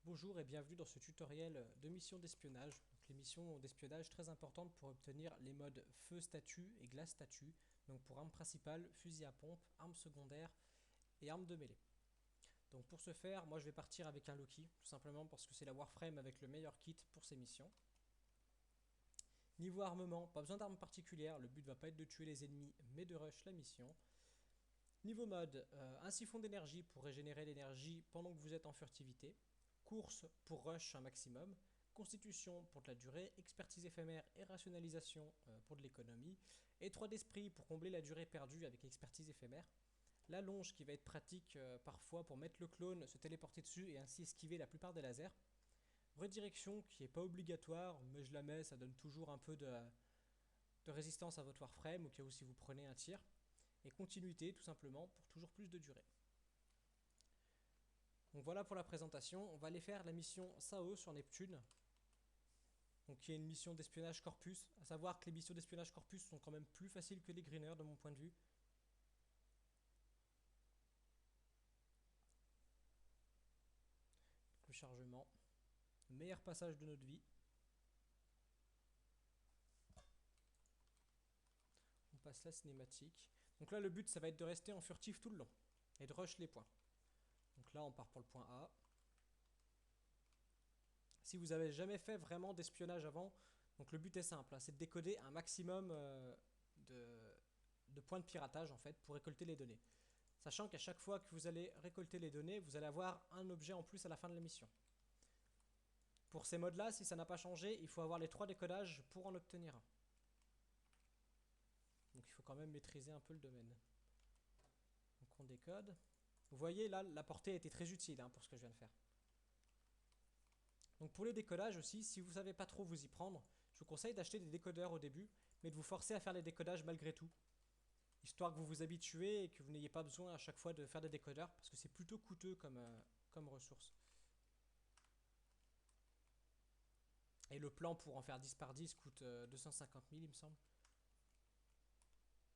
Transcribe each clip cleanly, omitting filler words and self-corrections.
Bonjour et bienvenue dans ce tutoriel de mission d'espionnage. Donc, les missions d'espionnage très importantes pour obtenir les modes feu statut et glace statut. Donc pour arme principale, fusil à pompe, arme secondaire et arme de mêlée. Donc pour ce faire, moi je vais partir avec un Loki, tout simplement parce que c'est la Warframe avec le meilleur kit pour ces missions. Niveau armement, pas besoin d'armes particulières, le but va pas être de tuer les ennemis mais de rush la mission. Niveau mode, un siphon d'énergie pour régénérer l'énergie pendant que vous êtes en furtivité. Course pour rush un maximum. Constitution pour de la durée. Expertise éphémère et rationalisation pour de l'économie. Et 3 d'esprit pour combler la durée perdue avec expertise éphémère. La longe qui va être pratique parfois pour mettre le clone, se téléporter dessus et ainsi esquiver la plupart des lasers. Redirection qui n'est pas obligatoire mais je la mets, ça donne toujours un peu de résistance à votre Warframe au cas où si vous prenez un tir. Et continuité tout simplement pour toujours plus de durée. Donc voilà pour la présentation, on va aller faire la mission SAO sur Neptune. Donc qui est une mission d'espionnage corpus, à savoir que les missions d'espionnage corpus sont quand même plus faciles que les greeners de mon point de vue. Le chargement, le meilleur passage de notre vie. On passe la cinématique. Donc là le but ça va être de rester en furtif tout le long et de rush les points. Donc là on part pour le point A. Si vous avez jamais fait vraiment d'espionnage avant, donc le but est simple, hein, c'est de décoder un maximum de points de piratage en fait pour récolter les données. Sachant qu'à chaque fois que vous allez récolter les données, vous allez avoir un objet en plus à la fin de la mission. Pour ces modes là, si ça n'a pas changé, il faut avoir les 3 décodages pour en obtenir un. Donc il faut quand même maîtriser un peu le domaine. Donc on décode. Vous voyez là, la portée a été très utile pour ce que je viens de faire. Donc pour les décodages aussi, si vous ne savez pas trop vous y prendre, je vous conseille d'acheter des décodeurs au début, mais de vous forcer à faire les décodages malgré tout. Histoire que vous vous habituez et que vous n'ayez pas besoin à chaque fois de faire des décodeurs, parce que c'est plutôt coûteux comme ressource. Et le plan pour en faire 10 par 10 coûte 250 000 il me semble.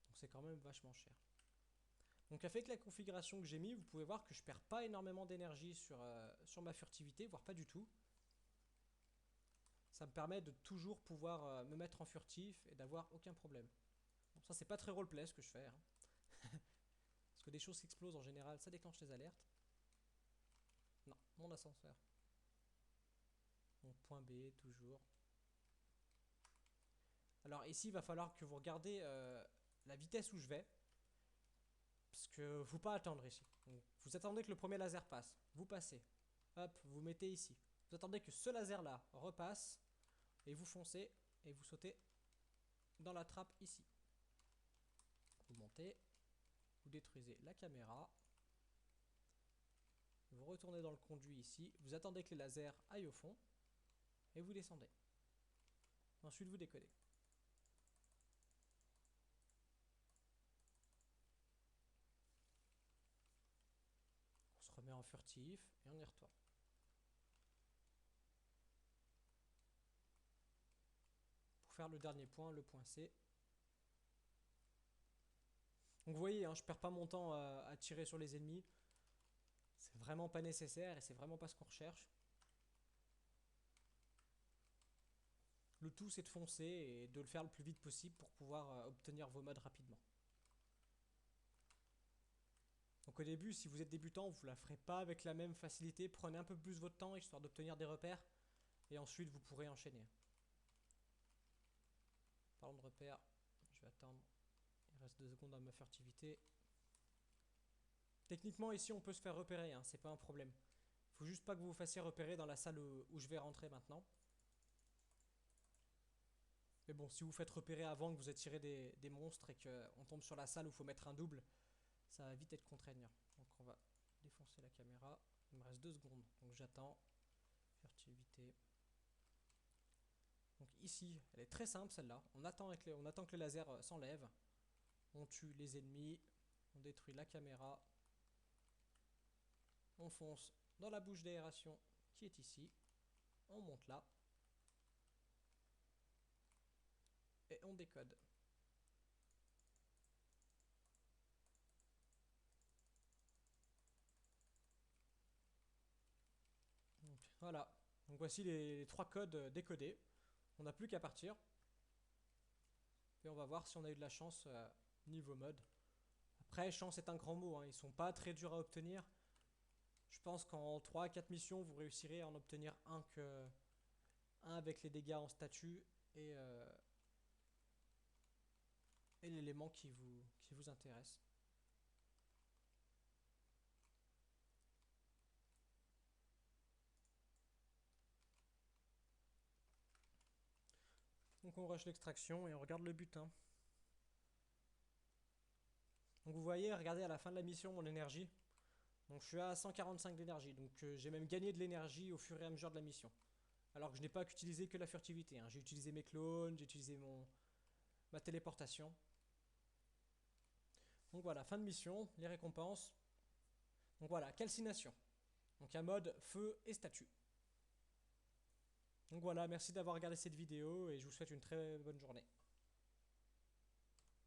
Donc c'est quand même vachement cher. Donc avec la configuration que j'ai mis, vous pouvez voir que je perds pas énormément d'énergie sur ma furtivité, voire pas du tout. Ça me permet de toujours pouvoir me mettre en furtif et d'avoir aucun problème. Bon, ça c'est pas très roleplay ce que je fais. Parce que des choses qui explosent en général, ça déclenche les alertes. Non, mon ascenseur. Mon point B, toujours. Alors ici, il va falloir que vous regardez la vitesse où je vais. Parce que faut pas attendre ici. Donc, vous attendez que le premier laser passe. Vous passez. Hop, vous mettez ici. Vous attendez que ce laser là repasse. Et vous foncez. Et vous sautez dans la trappe ici. Vous montez. Vous détruisez la caméra. Vous retournez dans le conduit ici. Vous attendez que les lasers aillent au fond. Et vous descendez. Ensuite vous décodez. On se remet en furtif. Et on y retourne. Pour faire le dernier point, le point C. Donc vous voyez, je perds pas mon temps à tirer sur les ennemis. C'est vraiment pas nécessaire et c'est vraiment pas ce qu'on recherche. Le tout c'est de foncer et de le faire le plus vite possible pour pouvoir obtenir vos modes rapidement. Donc au début, si vous êtes débutant, vous la ferez pas avec la même facilité. Prenez un peu plus votre temps histoire d'obtenir des repères. Et ensuite vous pourrez enchaîner. Parlons de repères, je vais attendre. Il reste 2 secondes à ma furtivité. Techniquement ici on peut se faire repérer, c'est pas un problème. Faut juste pas que vous vous fassiez repérer dans la salle où je vais rentrer maintenant. Mais bon, si vous faites repérer avant que vous attirez des monstres et qu'on tombe sur la salle où il faut mettre un double, ça va vite être contraignant. Donc on va défoncer la caméra. Il me reste 2 secondes, donc j'attends. Furtivité. Donc ici, elle est très simple celle-là. On attend que le laser s'enlève. On tue les ennemis. On détruit la caméra. On fonce dans la bouche d'aération qui est ici. On monte là. Et on décode. Donc Voilà, donc voici les 3 codes décodés. On n'a plus qu'à partir. Et on va voir si on a eu de la chance niveau mode. Après, chance est un grand mot, hein. Ils sont pas très durs à obtenir. Je pense qu'en 3 à 4 missions, vous réussirez à en obtenir un avec les dégâts en statut et l'élément qui vous intéresse. Donc on rush l'extraction et on regarde le butin. Donc vous voyez, regardez à la fin de la mission mon énergie. Donc je suis à 145 d'énergie. Donc j'ai même gagné de l'énergie au fur et à mesure de la mission. Alors que je n'ai pas utilisé que la furtivité, hein. J'ai utilisé mes clones, j'ai utilisé ma téléportation. Donc voilà, fin de mission, les récompenses. Donc voilà, calcination. Donc un mode feu et statut. Donc voilà, merci d'avoir regardé cette vidéo et je vous souhaite une très bonne journée.